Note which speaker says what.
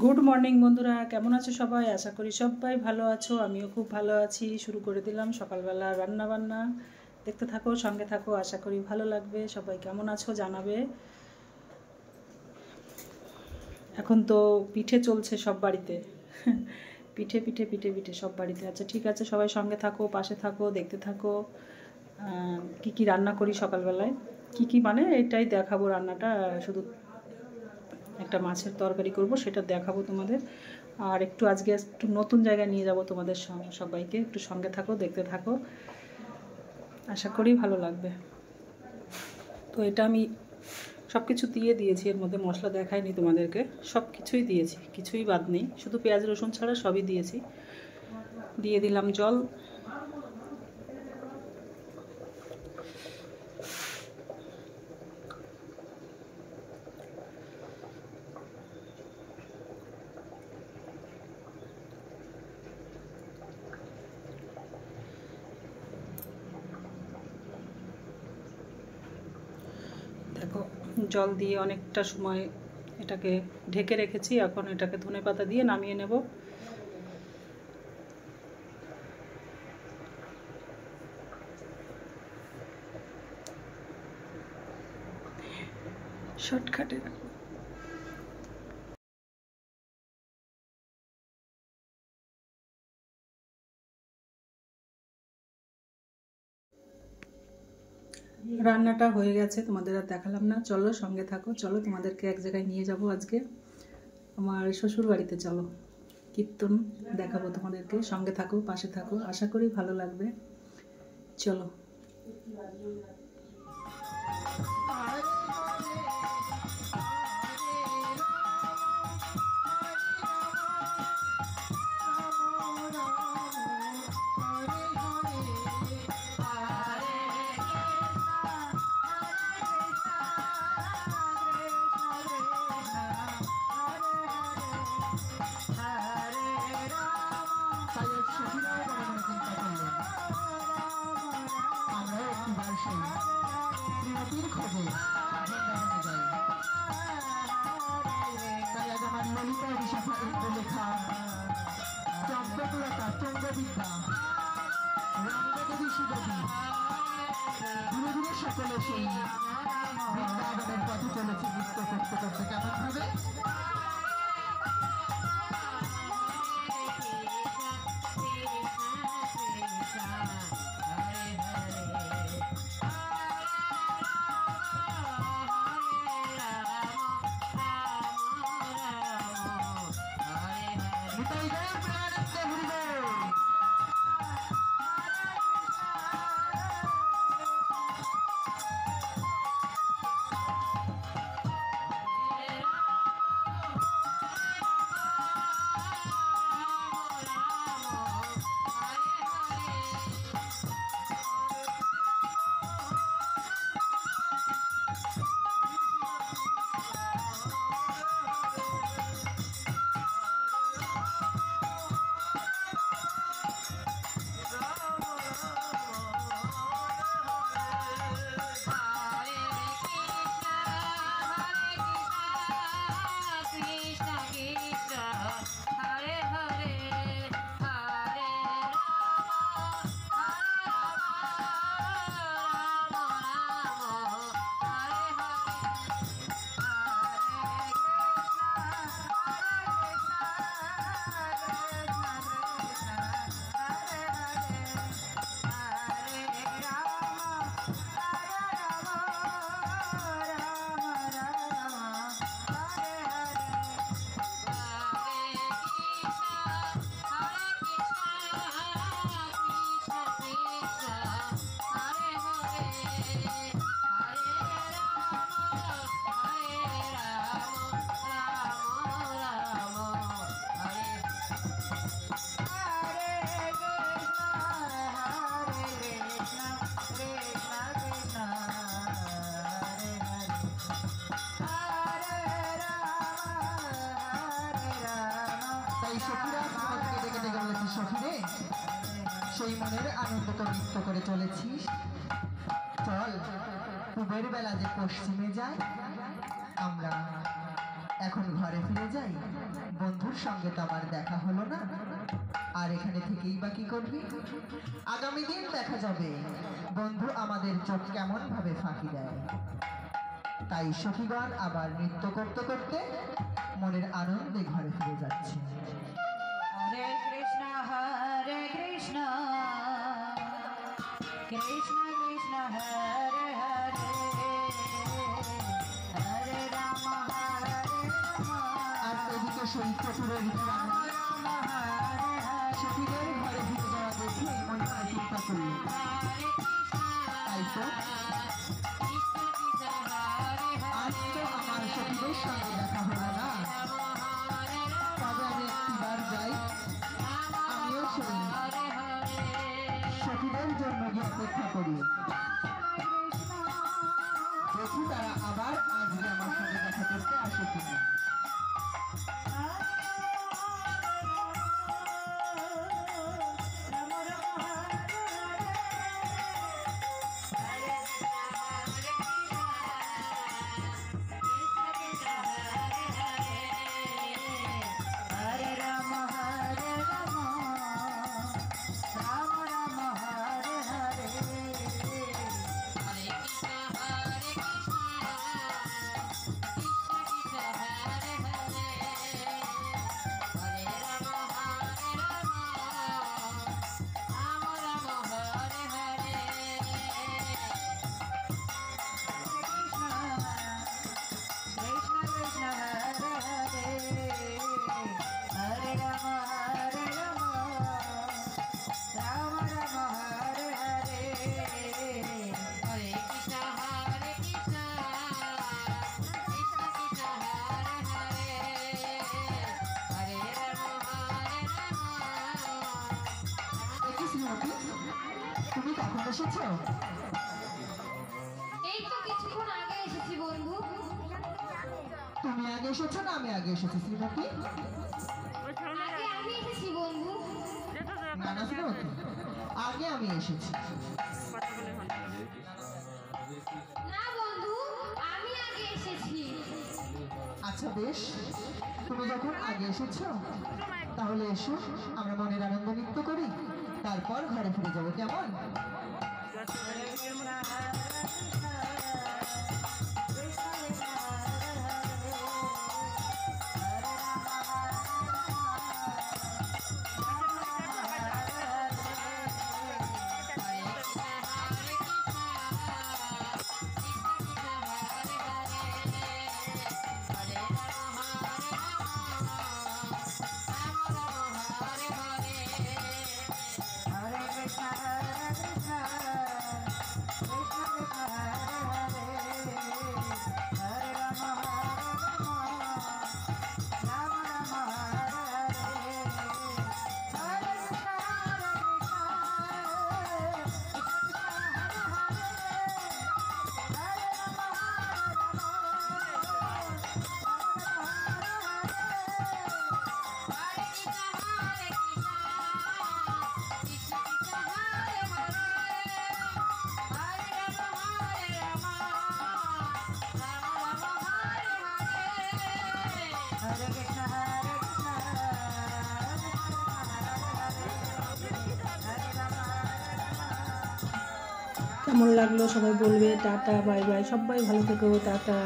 Speaker 1: Good morning বন্ধুরা, কেমন আছো সবাই? আশা করি সবাই ভালো আছো। আমিও খুব ভালো আছি। শুরু করে দিলাম সকালবেলা রান্না বান্না। দেখতে থাকো, সঙ্গে থাকো, আশা করি ভালো লাগবে। সবাই কেমন আছো জানাবে। এখন তো পিঠে চলছে সব বাড়িতে। পিঠে পিঠে পিঠে পিঠে সব বাড়িতে। আচ্ছা ঠিক আছে, সবাই সঙ্গে থাকো, পাশে থাকো, দেখতে থাকো কি কি রান্না করি সকালবেলায়। কি কি মানে এটাই দেখাবো রান্নাটা, শুধু একটা মাছের তরকারি করব, সেটা দেখাবো তোমাদের। আর একটু আজকে একটু নতুন জায়গায় নিয়ে যাব তোমাদের সবাইকে। একটু সঙ্গে থাকো, দেখতে থাকো, আশা করি ভালো লাগবে। তো এটা আমি সব কিছু দিয়ে দিয়েছি, এর মধ্যে মশলা দেখাইনি তোমাদেরকে। সব কিছুই দিয়েছি, কিছুই বাদ নেই, শুধু পেঁয়াজ রসুন ছাড়া সবই দিয়েছি। দিয়ে দিলাম জল। দেখো, জল দিয়ে অনেকটা সময় এটাকে ঢেকে রেখেছি। এখন এটাকে ধনেপাতা দিয়ে নামিয়ে নেব। শর্টকাটে রান্নাটা হয়ে গেছে, তোমাদের আর দেখালাম না। চলো সঙ্গে থাকো, চলো তোমাদেরকে এক জায়গায় নিয়ে যাব আজকে, আমার শ্বশুর বাড়িতে। চলো, কীর্তন দেখাবো তোমাদেরকে। সঙ্গে থাকো, পাশে থাকো, আশা করি ভালো লাগবে। চলো।
Speaker 2: শ্রীমতীর খোঁজে বৃন্দাবনে যাই। তাই আজ আমার ললিতা বিশাখার লেখা চম্পকলতা চন্দ্রবিদ্যা রঙ্গদেবী সুদেবী ধীরে ধীরে সকলে সেই বৃন্দাবনের পথে চলেছে নৃত্য করতে করতে। কেমন ভাবে সেই মনের আনন্দ তো নৃত্য করে চলেছিস। চল, পূবের বেলা যে পশ্চিমে যায়, আমরা এখন ঘরে ফিরে যাই, বন্ধুর সঙ্গে তো আমার দেখা হলো না, আর এখানে থেকেই বা কি করবি? আগামী দিন দেখা যাবে বন্ধু আমাদের চোখ কেমন ভাবে ফাঁকি দেয়। তাই সখীগণ আবার নৃত্য করতে করতে মনের আনন্দে ঘরে ফিরে যাচ্ছে।
Speaker 3: হরে কৃষ্ণ কৃষ্ণ কৃষ্ণ হরে হরে, হরে রাম হরে রাম,
Speaker 2: আর এদিকে সেই চতুরের সখীদের ঘরে ফিরে যাওয়া দেখে মনে হয় চিন্তা করল, তাই তো আজ তো আমার সখীদের সঙ্গে দেখা হলো না, তবে আমি একটিবার যাই, আমিও সেই সখীদের জন্য গিয়ে অপেক্ষা করি, দেখি তারা আবার আজকে আমার সঙ্গে দেখা করতে আসে কিনা।
Speaker 3: হরে রাম হরে রাম, রাম রাম হরে হরে, হরে কৃষ্ণ হরে কৃষ্ণ, কৃষ্ণ কৃষ্ণ হরে হরে, হরে রাম হরে রাম, রাম রাম হরে হরে, কৃষ্ণ কৃষ্ণ হরে হরে, হরে রাম হরে রাম, রাম রাম হরে হরে, হরে কৃষ্ণ হরে কৃষ্ণ, কৃষ্ণ কৃষ্ণ হরে হরে, হরে রাম হরে রাম।
Speaker 2: দেখি শ্রীমতী, তুমি কখন এসেছো?
Speaker 4: এই তো কিছুক্ষণ আগে এসেছি বন্ধু।
Speaker 2: তুমি আগে এসেছো না আমি আগে এসেছি শ্রীমতী?
Speaker 4: আগে আমি এসেছি বন্ধু।
Speaker 2: না না শ্রীমতী, আগে আমি এসেছি।
Speaker 4: না বন্ধু, আমি আগে এসেছি।
Speaker 2: আচ্ছা বেশ, তুমি যখন আগে এসেছো তাহলে এসো, আমরা মনের আনন্দ নৃত্য করি, তারপর ঘরে ফিরে যাবো, কেমন?
Speaker 1: কেমন লাগলো সবাই বলবে। টাটা, বাই বাই, সবাই ভালো থেকো, টাটা।